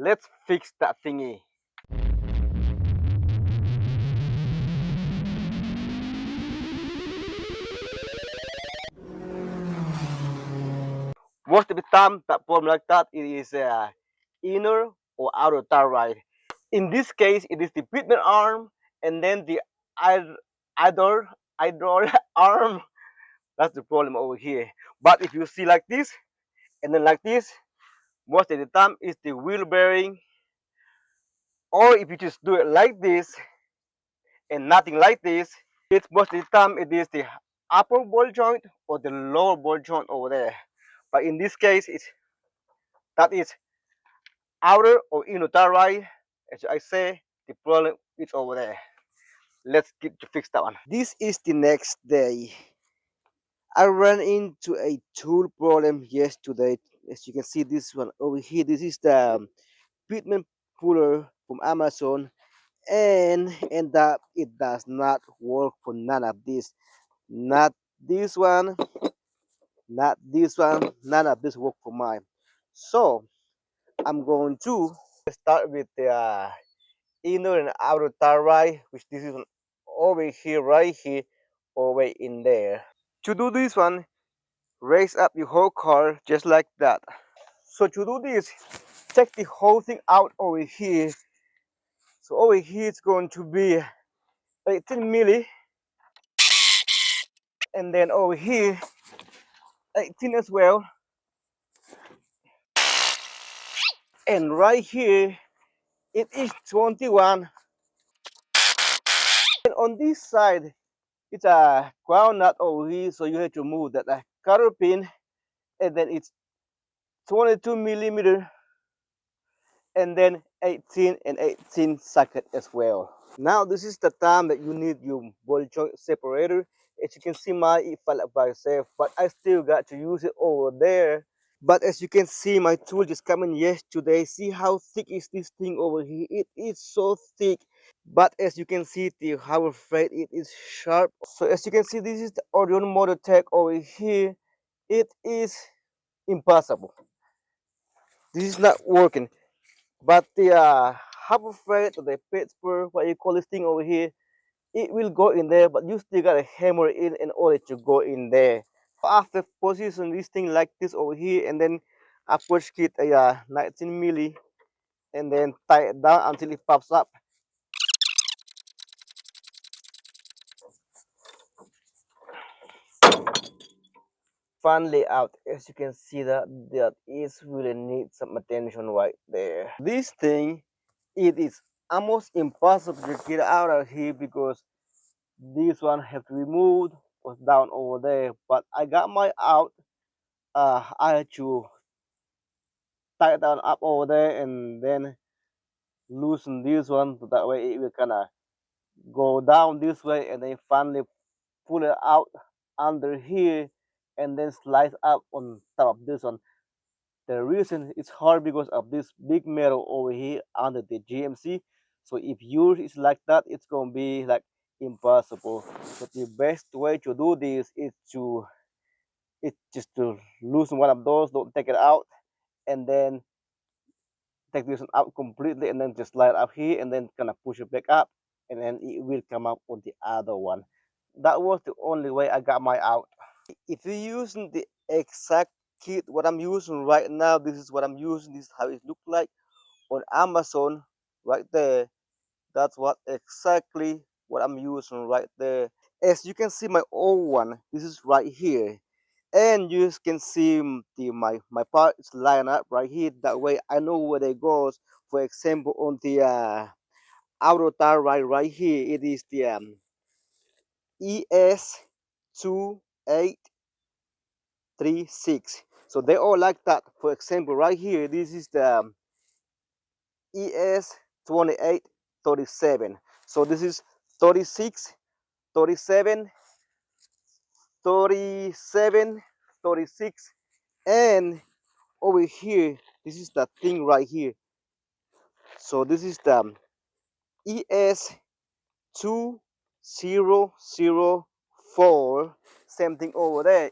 Let's fix that thingy. Most of the time, that problem like that, it is inner or outer tire ride. In this case, it is the Pitman arm and then the idle arm. That's the problem over here. But if you see like this and then like this, most of the time it's the wheel bearing. Or if you just do it like this and nothing like this, it's most of the time it is the upper ball joint or the lower ball joint over there. But in this case, that is outer or inner tire ride. As I say, the problem is over there. Let's get to fix that one. This is the next day. I ran into a tool problem yesterday. As you can see, this one over here, this is the Pitman puller from Amazon, and that it does not work for none of this. Not this one, not this one, none of this work for mine. So I'm going to start with the inner and outer tire ride, which this is over here, right here, over in there. To do this one, raise up your whole car just like that. So to do this, take the whole thing out over here. So over here it's going to be 18 milli, and then over here 18 as well, and right here it is 21. And on this side it's a ground nut over here, so you have to move that cutter pin, and then it's 22 millimeter, and then 18 and 18 socket as well. Now this is the time that you need your ball joint separator. As you can see, it fell up by itself, but I still got to use it over there. But as you can see, my tool just coming yesterday. See how thick is this thing over here? It is so thick. But as you can see, the Harbor Freight, it is sharp. So as you can see, this is the Orion motor tech over here. It is impossible. This is not working. But the Harbor Freight or the Pittsburgh, what you call this thing over here, it will go in there, but you still gotta hammer it in order to go in there. After position this thing like this over here, and then I push it a 19 milli, and then tie it down until it pops up. Fun layout. As you can see, that is really need some attention right there. This thing, it is almost impossible to get out of here because this one have to be moved, was down over there. But I got my out. I had to tie it down up over there and then loosen this one, so that way it will kind of go down this way, and then finally pull it out under here and then slice up on top of this one. The reason it's hard because of this big metal over here under the GMC. So if yours is like that, it's gonna be like impossible. But the best way to do this is just to loosen one of those, don't take it out, and then take this one out completely, and then just slide up here and then kind of push it back up, and then it will come up on the other one. That was the only way I got my out. If you're using the exact kit what I'm using right now, this is what I'm using, this is how it looks like on Amazon right there. That's what exactly what I'm using right there. As you can see, my old one, this is right here, and you can see my parts line up right here. That way I know where they goes. For example, on the outer tire right here, it is the ES2836. So they all like that. For example, right here, this is the ES2837. So this is 36, 37, 37, 36, and over here, this is the thing right here. So this is the ES2004. Same thing over there.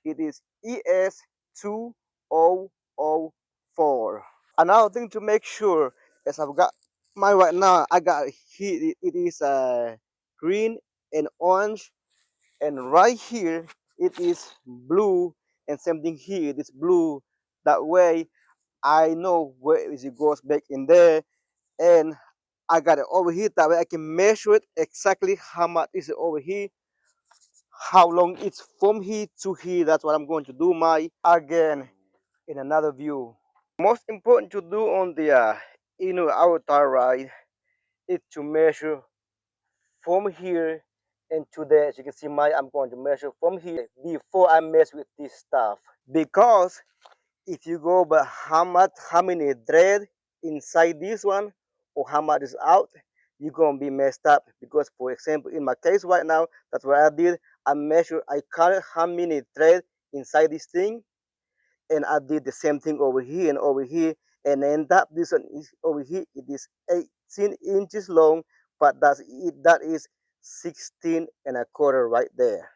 It is ES2004. Another thing to make sure is I've got mine right now. I got here. It is green and orange, and right here it is blue, and same thing here. It is blue. That way I know where it goes back in there, and I got it over here. That way I can measure it exactly how much is it over here, how long it's from here to here. That's what I'm going to do my again in another view. Most important to do on the our tire ride is to measure from here and to there. As you can see, I'm going to measure from here before I mess with this stuff, because if you go by how many thread inside this one or how much is out, you're gonna be messed up. Because for example, in my case right now, that's what I did. I counted how many thread inside this thing, and I did the same thing over here and over here, and end up this one is over here. It is 18 inches long, but that is 16 and a quarter right there.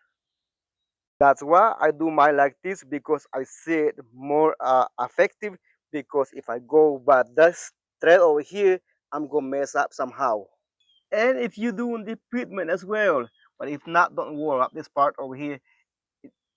That's why I do mine like this, because I see it more effective. Because if I go by this thread over here, I'm gonna mess up somehow. And if you doing the Pitman as well, but if not, don't worry about this part over here.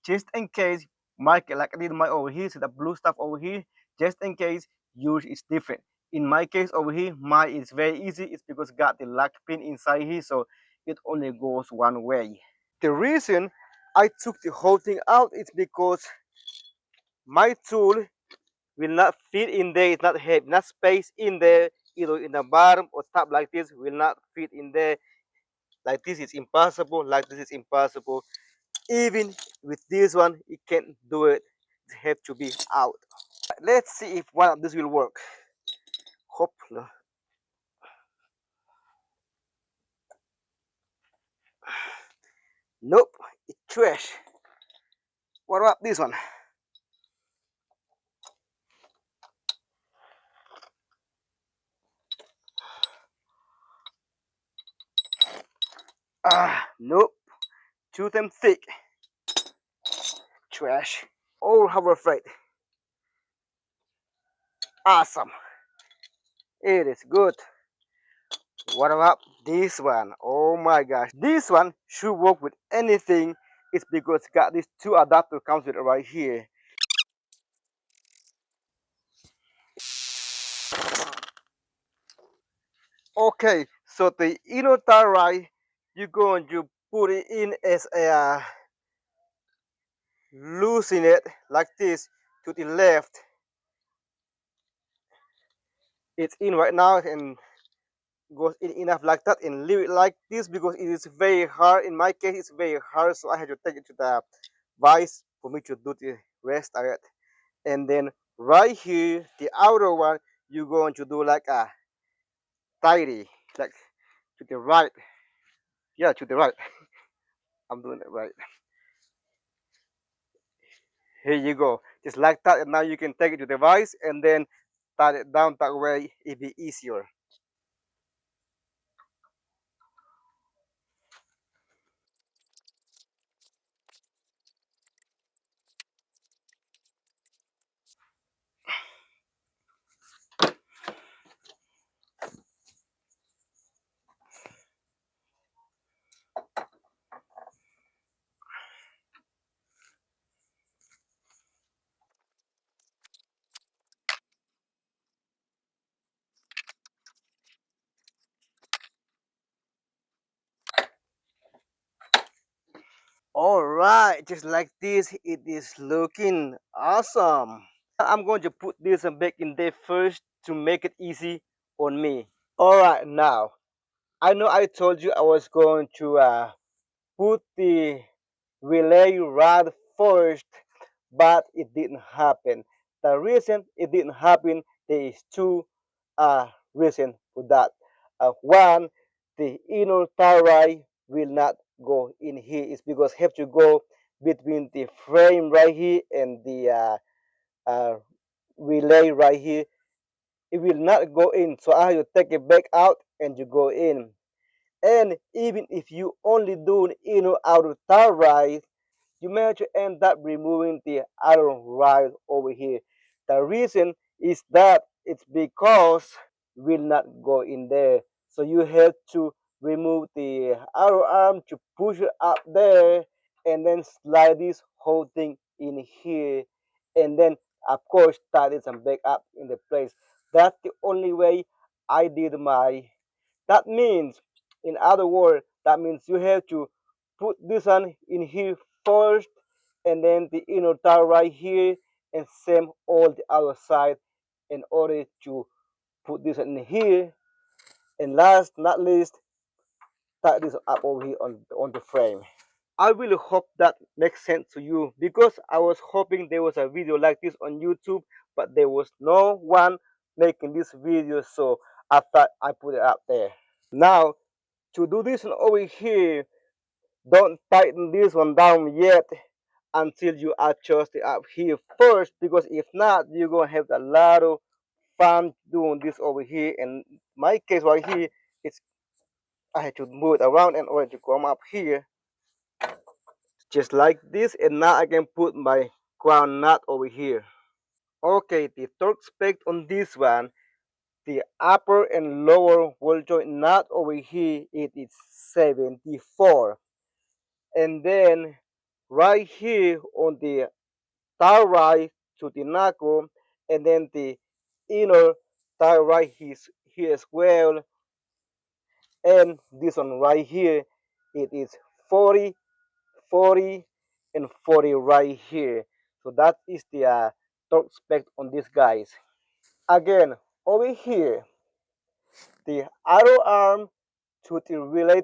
Just in case, mark it like I did my over here, so the blue stuff over here, just in case yours is different. In my case over here, mine is very easy. It's because got the lock pin inside here, so it only goes one way. The reason I took the whole thing out is because my tool will not fit in there. It's not have enough space in there, either in the bottom or top like this will not fit in there. Like this is impossible. Like this is impossible. Even with this one, it can't do it. It have to be out. Let's see if one of this will work. Hope no. Nope, it's trash. What about this one? Nope. Too damn thick. Trash. Oh, how afraid. Awesome. It is good. What about this one? Oh my gosh. This one should work with anything. It's because it's got these two adapter comes with it right here. Okay, so the inner tire right, you're going to put it in as a loosen it like this to the left. It's in right now and goes in enough like that, and leave it like this because it is very hard. In my case, it's very hard, so I had to take it to the vice for me to do the rest of it. And then right here, the outer one, you're going to do like a tidy, like to the right. Yeah, to the right. I'm doing it right. Here you go. Just like that, and now you can take it to the vise and then tie it down that way. It'll be easier. All right, just like this, it is looking awesome. I'm going to put this back in there first to make it easy on me. All right, now I know I told you I was going to put the relay rod first, but it didn't happen. The reason it didn't happen, there is two reasons for that. One, the inner tire will not go in here. It's because have to go between the frame right here and the uh, relay right here. It will not go in, so I have to take it back out and you go in. And even if you only do an inner outer tire ride, you may have to end up removing the outer ride over here. The reason is that it's because will not go in there. So you have to remove the arrow arm to push it up there and then slide this whole thing in here and then of course tighten it and back up in the place. That's the only way I did my. That means, in other words, that means you have to put this one in here first and then the inner tire right here and same all the other side in order to put this in here, and last not least tie this up over here on the frame. I really hope that makes sense to you because I was hoping there was a video like this on YouTube, but there was no one making this video, so I thought I put it out there. Now to do this one over here, don't tighten this one down yet until you adjust it up here first, because if not you're gonna have a lot of fun doing this over here. In my case right here, it's I had to move it around in order to come up here just like this, and now I can put my crown nut over here. Okay, the torque spec on this one, the upper and lower wheel joint nut over here, it is 74, and then right here on the tire right to the knuckle, and then the inner tire right here as well, and this one right here, it is 40, 40, and 40 right here. So that is the torque spec on these guys. Again, over here, the arrow arm to the relay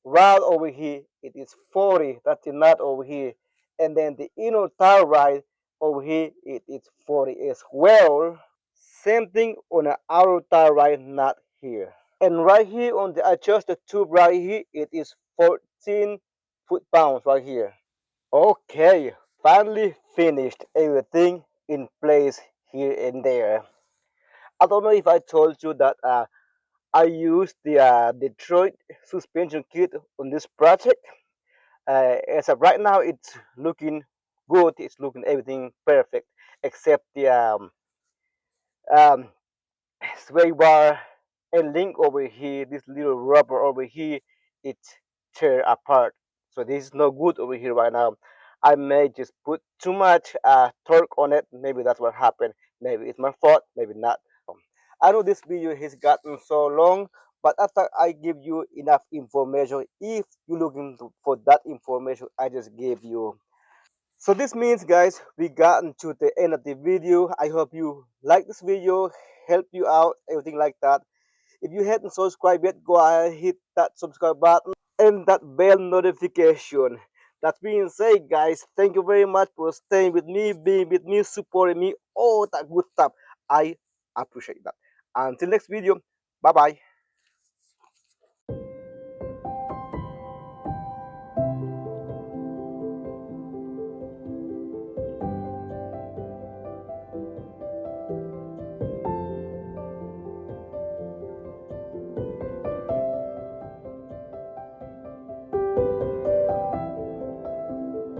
rod over here, it is 40. That's the nut over here. And then the inner tire rod over here, it is 40 as well. Same thing on the outer tire rod nut here. And right here on the adjusted tube right here, it is 14 foot-pounds right here. Okay, finally finished everything in place here and there. I don't know if I told you that I used the Detroit suspension kit on this project. As of right now, it's looking good. It's looking everything perfect except the um, sway bar and link over here. This little rubber over here, it tear apart. So this is no good over here right now. I may just put too much torque on it. Maybe that's what happened. Maybe it's my fault. Maybe not. I know this video has gotten so long, but after I give you enough information, if you're looking for that information I just gave you. So this means, guys, we gotten to the end of the video. I hope you like this video, help you out, everything like that. If you hadn't subscribed yet, go ahead, hit that subscribe button and that bell notification. That being said, guys, thank you very much for staying with me, being with me, supporting me, all that good stuff. I appreciate that. Until next video, bye bye.